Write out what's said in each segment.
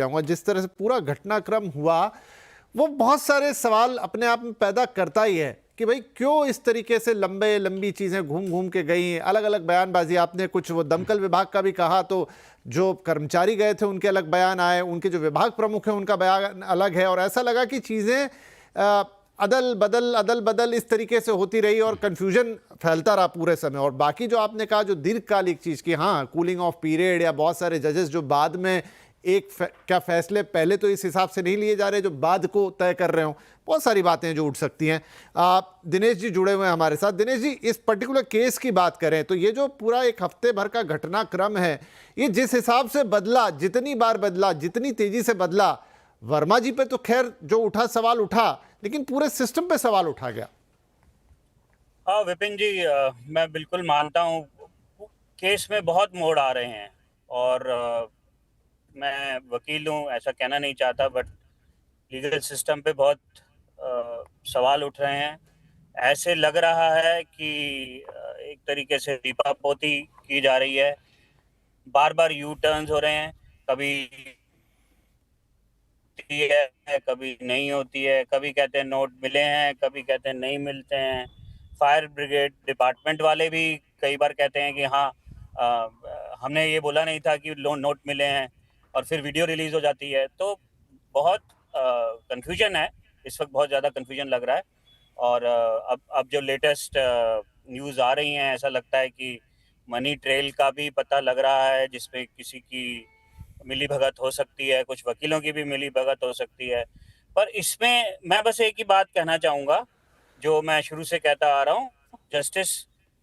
आऊंगा। जिस तरह से पूरा घटनाक्रम हुआ वो बहुत सारे सवाल अपने आप में पैदा करता ही है कि भाई क्यों इस तरीके से लंबी चीजें घूम घूम के गई, अलग अलग बयानबाजी। आपने कुछ वो दमकल विभाग का भी कहा, तो जो कर्मचारी गए थे उनके अलग बयान आए, उनके जो विभाग प्रमुख हैं उनका बयान अलग है, और ऐसा लगा कि चीजें अदल बदल इस तरीके से होती रही और कंफ्यूजन फैलता रहा पूरे समय। और बाकी जो आपने कहा जो दीर्घकालिक चीज की, हाँ कूलिंग ऑफ पीरियड या बहुत सारे जजेस जो बाद में क्या फैसले पहले तो इस हिसाब से नहीं लिए जा रहे जो बाद को तय कर रहे हो, बहुत सारी बातें जो उठ सकती हैं। दिनेश जी जुड़े हुए हैं हमारे साथ। दिनेश जी, इस पर्टिकुलर केस की बात करें तो ये जो पूरा एक हफ्ते भर का घटनाक्रम है, ये जिस हिसाब से बदला, जितनी बार बदला, जितनी तेजी से बदला, वर्मा जी पे तो खैर जो उठा सवाल उठा, लेकिन पूरे सिस्टम पे सवाल उठा गया। हाँ विपिन जी, मैं बिल्कुल मानता हूँ केस में बहुत मोड़ आ रहे हैं, और मैं वकील हूँ, ऐसा कहना नहीं चाहता, बट लीगल सिस्टम पे बहुत सवाल उठ रहे हैं। ऐसे लग रहा है कि एक तरीके से लीपापोती की जा रही है, बार बार यू टर्न्स हो रहे हैं, कभी है कभी नहीं होती है, कभी कहते हैं नोट मिले हैं, कभी कहते हैं नहीं मिलते हैं। फायर ब्रिगेड डिपार्टमेंट वाले भी कई बार कहते हैं कि हाँ हमने ये बोला नहीं था कि नोट मिले हैं, और फिर वीडियो रिलीज हो जाती है। तो बहुत कंफ्यूजन है इस वक्त, बहुत ज़्यादा कंफ्यूजन लग रहा है। और अब जो लेटेस्ट न्यूज़ आ रही हैं, ऐसा लगता है कि मनी ट्रेल का भी पता लग रहा है, जिसपे किसी की मिली भगत हो सकती है, कुछ वकीलों की भी मिली भगत हो सकती है। पर इसमें मैं बस एक ही बात कहना चाहूँगा, जो मैं शुरू से कहता आ रहा हूँ, justice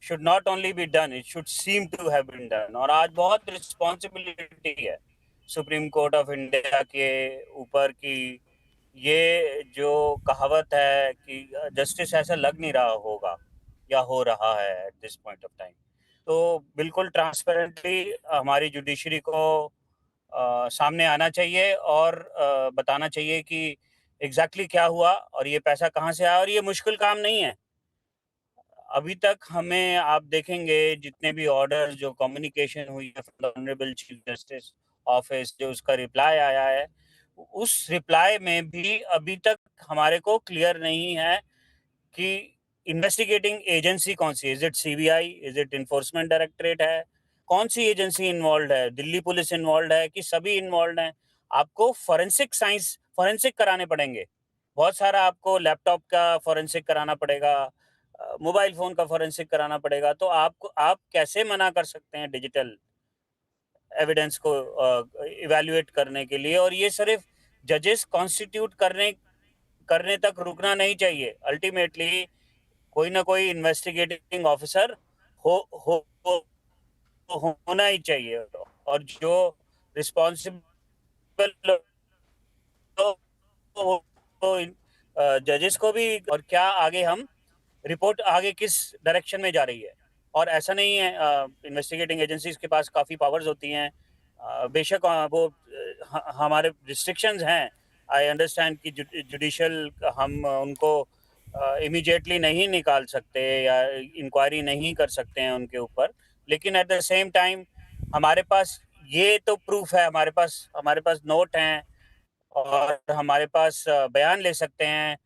should not only be done, it should seem to have been done. और आज बहुत रिस्पॉन्सिबिलिटी है सुप्रीम कोर्ट ऑफ इंडिया के ऊपर कि ये जो कहावत है कि जस्टिस ऐसा लग नहीं रहा होगा या हो रहा है at this point of time. तो बिल्कुल ट्रांसपेरेंटली हमारी जुडिशरी को सामने आना चाहिए और बताना चाहिए कि एग्जैक्टली क्या हुआ और ये पैसा कहाँ से आया। और ये मुश्किल काम नहीं है। अभी तक हमें आप देखेंगे जितने भी ऑर्डर, जो कम्युनिकेशन हुई है from the honourable chief justice office, जो उसका रिप्लाई आया है, उस रिप्लाई में भी अभी तक हमारे को क्लियर नहीं है कि इन्वेस्टिगेटिंग एजेंसी कौन सी है। Is it CBI, is it enforcement directorate है, कौन सी एजेंसी इन्वॉल्व है, दिल्ली पुलिस इन्वॉल्व है कि सभी इन्वॉल्व हैं। आपको फॉरेंसिक साइंस, फॉरेंसिक कराने पड़ेंगे, बहुत सारा आपको लैपटॉप का फॉरेंसिक कराना पड़ेगा, मोबाइल फोन का फॉरेंसिक कराना पड़ेगा। तो आप कैसे मना कर सकते हैं डिजिटल एविडेंस को इवैल्यूएट करने के लिए। और ये सिर्फ जजेस कॉन्स्टिट्यूट करने तक रुकना नहीं चाहिए। अल्टीमेटली कोई ना कोई इन्वेस्टिगेटिंग ऑफिसर हो, हो, होना ही चाहिए, और जो रिस्पॉन्सिबल जजेस को भी। और क्या आगे हम रिपोर्ट आगे किस डायरेक्शन में जा रही है। और ऐसा नहीं है, इन्वेस्टिगेटिंग एजेंसीज के पास काफ़ी पावर्स होती हैं। बेशक वो हमारे रिस्ट्रिक्शंस हैं। आई अंडरस्टैंड कि जुडिशियल हम उनको इमीडिएटली नहीं निकाल सकते या इंक्वायरी नहीं कर सकते हैं उनके ऊपर, लेकिन एट द सेम टाइम हमारे पास ये तो प्रूफ है, हमारे पास नोट हैं, और हमारे पास बयान ले सकते हैं,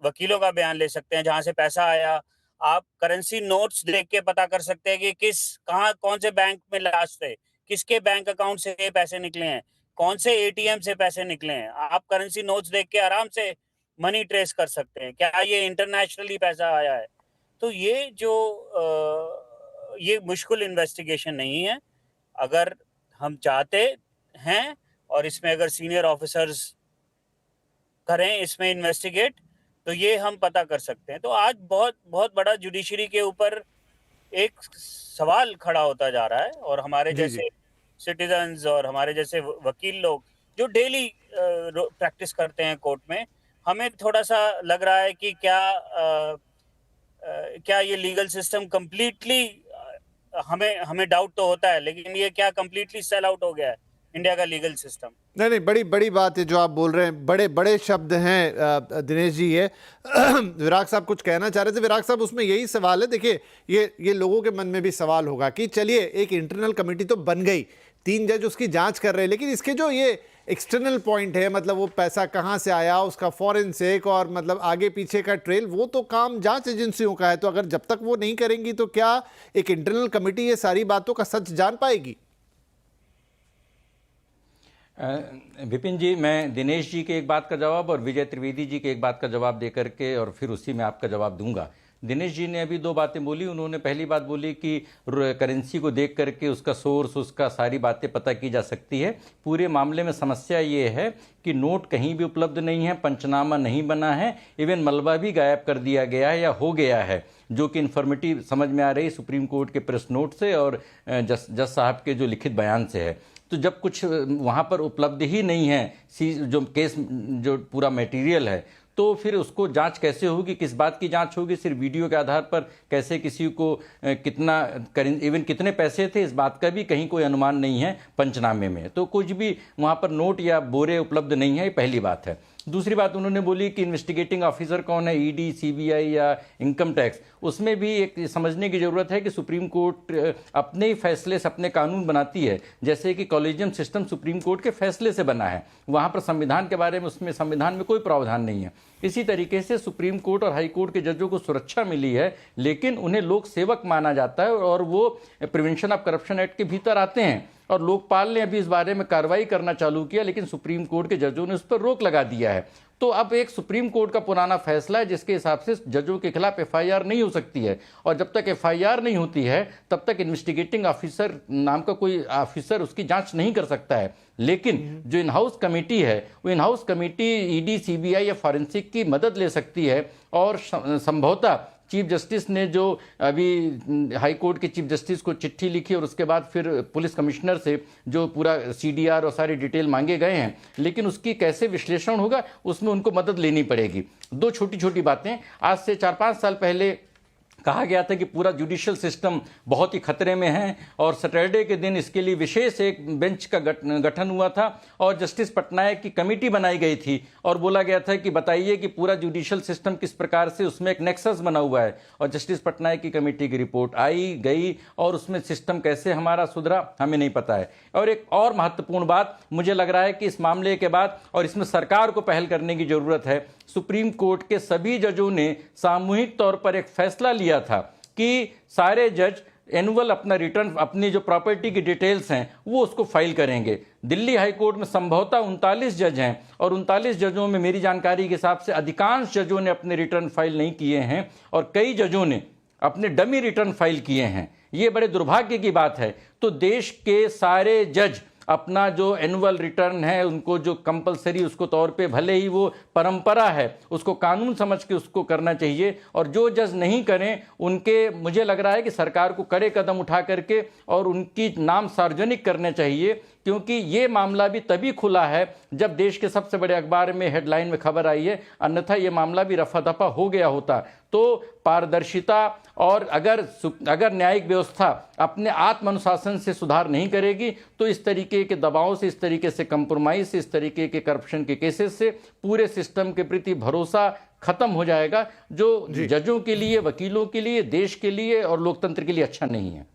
वकीलों का बयान ले सकते हैं जहाँ से पैसा आया। आप करेंसी नोट्स देख के पता कर सकते हैं कि कहाँ कौन से बैंक में लास्ट थे, किसके बैंक अकाउंट से ये पैसे निकले हैं, कौन से एटीएम से पैसे निकले हैं। आप करेंसी नोट्स देख के आराम से मनी ट्रेस कर सकते हैं, क्या ये इंटरनेशनली पैसा आया है। तो ये जो ये मुश्किल इन्वेस्टिगेशन नहीं है। अगर हम चाहते हैं और इसमें अगर सीनियर ऑफिसर्स करें इसमें इन्वेस्टिगेट, तो ये हम पता कर सकते हैं। तो आज बहुत बहुत बड़ा जुडिशरी के ऊपर एक सवाल खड़ा होता जा रहा है, और हमारे जी जी। जैसे सिटीजन्स और हमारे जैसे वकील लोग जो डेली प्रैक्टिस करते हैं कोर्ट में, हमें थोड़ा सा लग रहा है कि क्या ये लीगल सिस्टम कम्प्लीटली, हमें डाउट तो होता है, लेकिन ये क्या कम्प्लीटली सेल आउट हो गया है इंडिया का लीगल सिस्टम। नहीं नहीं, बड़ी बड़ी बात है जो आप बोल रहे हैं, बड़े बड़े शब्द हैं दिनेश जी। ये विराग साहब कुछ कहना चाह रहे थे। विराग साहब, उसमें यही सवाल है, देखिए ये लोगों के मन में भी सवाल होगा कि चलिए एक इंटरनल कमेटी तो बन गई, 3 जज उसकी जांच कर रहे हैं, लेकिन इसके जो ये एक्सटर्नल पॉइंट है, मतलब वो पैसा कहाँ से आया, उसका फॉरेंसिक और मतलब आगे पीछे का ट्रेल, वो तो काम जांच एजेंसियों का है। तो अगर जब तक वो नहीं करेंगी तो क्या एक इंटरनल कमेटी ये सारी बातों का सच जान पाएगी? विपिन जी, मैं दिनेश जी के एक बात का जवाब और विजय त्रिवेदी जी के एक बात का जवाब दे करके और फिर उसी में आपका जवाब दूंगा। दिनेश जी ने अभी दो बातें बोली। उन्होंने पहली बात बोली कि करेंसी को देख करके उसका सोर्स, उसका सारी बातें पता की जा सकती है। पूरे मामले में समस्या ये है कि नोट कहीं भी उपलब्ध नहीं है, पंचनामा नहीं बना है, इवन मलबा भी गायब कर दिया गया है या हो गया है, जो कि इन्फॉर्मेटिव समझ में आ रही सुप्रीम कोर्ट के प्रेस नोट से और जज साहब के जो लिखित बयान से है। तो जब कुछ वहाँ पर उपलब्ध ही नहीं है, जो केस जो पूरा मटेरियल है, तो फिर उसको जांच कैसे होगी? किस बात की जांच होगी? सिर्फ वीडियो के आधार पर कैसे किसी को कितना इवन कितने पैसे थे, इस बात का भी कहीं कोई अनुमान नहीं है पंचनामे में। तो कुछ भी वहाँ पर नोट या बोरे उपलब्ध नहीं है, ये पहली बात है। दूसरी बात उन्होंने बोली कि इन्वेस्टिगेटिंग ऑफिसर कौन है, ईडी, सीबीआई या इनकम टैक्स। उसमें भी एक समझने की ज़रूरत है कि सुप्रीम कोर्ट अपने ही फैसले से अपने कानून बनाती है, जैसे कि कॉलेजियम सिस्टम सुप्रीम कोर्ट के फैसले से बना है। वहाँ पर संविधान के बारे में, उसमें संविधान में कोई प्रावधान नहीं है। इसी तरीके से सुप्रीम कोर्ट और हाई कोर्ट के जजों को सुरक्षा मिली है, लेकिन उन्हें लोक सेवक माना जाता है और वो प्रिवेंशन ऑफ करप्शन एक्ट के भीतर आते हैं। और लोकपाल ने अभी इस बारे में कार्रवाई करना चालू किया, लेकिन सुप्रीम कोर्ट के जजों ने उस पर रोक लगा दिया है। तो अब एक सुप्रीम कोर्ट का पुराना फैसला है जिसके हिसाब से जजों के खिलाफ एफआईआर नहीं हो सकती है, और जब तक एफआईआर नहीं होती है तब तक इन्वेस्टिगेटिंग ऑफिसर नाम का कोई ऑफिसर उसकी जांच नहीं कर सकता है। लेकिन जो इन हाउस कमेटी है, वो in house committee ED, CBI या फॉरेंसिक की मदद ले सकती है। और संभवतः चीफ जस्टिस ने जो अभी हाई कोर्ट के चीफ जस्टिस को चिट्ठी लिखी और उसके बाद फिर पुलिस कमिश्नर से जो पूरा सीडीआर और सारी डिटेल मांगे गए हैं, लेकिन उसकी कैसे विश्लेषण होगा उसमें उनको मदद लेनी पड़ेगी। दो छोटी छोटी बातें। आज से 4-5 साल पहले कहा गया था कि पूरा जुडिशियल सिस्टम बहुत ही खतरे में है, और सैटरडे के दिन इसके लिए विशेष एक बेंच का गठन हुआ था और जस्टिस पटनायक की कमेटी बनाई गई थी और बोला गया था कि बताइए कि पूरा जुडिशियल सिस्टम किस प्रकार से, उसमें एक नेक्सस बना हुआ है। और जस्टिस पटनायक की कमेटी की रिपोर्ट आई गई और उसमें सिस्टम कैसे हमारा सुधरा हमें नहीं पता है। और एक और महत्वपूर्ण बात मुझे लग रहा है कि इस मामले के बाद, और इसमें सरकार को पहल करने की जरूरत है, सुप्रीम कोर्ट के सभी जजों ने सामूहिक तौर पर एक फैसला लिया था कि सारे जज एनुअल अपना रिटर्न, अपनी जो प्रॉपर्टी की डिटेल्स हैं वो उसको फाइल करेंगे। दिल्ली हाई कोर्ट में संभवतः 39 जज हैं और 39 जजों में मेरी जानकारी के हिसाब से अधिकांश जजों ने अपने रिटर्न फाइल नहीं किए हैं और कई जजों ने अपने डमी रिटर्न फाइल किए हैं। ये बड़े दुर्भाग्य की बात है। तो देश के सारे जज अपना जो एनुअल रिटर्न है उनको जो कंपलसरी, उसको तौर पे भले ही वो परंपरा है, उसको कानून समझ के उसको करना चाहिए। और जो जज नहीं करें उनके, मुझे लग रहा है कि सरकार को कड़े कदम उठा करके और उनकी नाम सार्वजनिक करने चाहिए, क्योंकि ये मामला भी तभी खुला है जब देश के सबसे बड़े अखबार में हेडलाइन में खबर आई है, अन्यथा ये मामला भी रफा दफा हो गया होता। तो पारदर्शिता और अगर न्यायिक व्यवस्था अपने आत्म अनुशासन से सुधार नहीं करेगी तो इस तरीके के दबाव से, इस तरीके से कंप्रोमाइज से, इस तरीके के करप्शन के केसेस से पूरे सिस्टम के प्रति भरोसा खत्म हो जाएगा, जो जजों के लिए, वकीलों के लिए, देश के लिए और लोकतंत्र के लिए अच्छा नहीं है।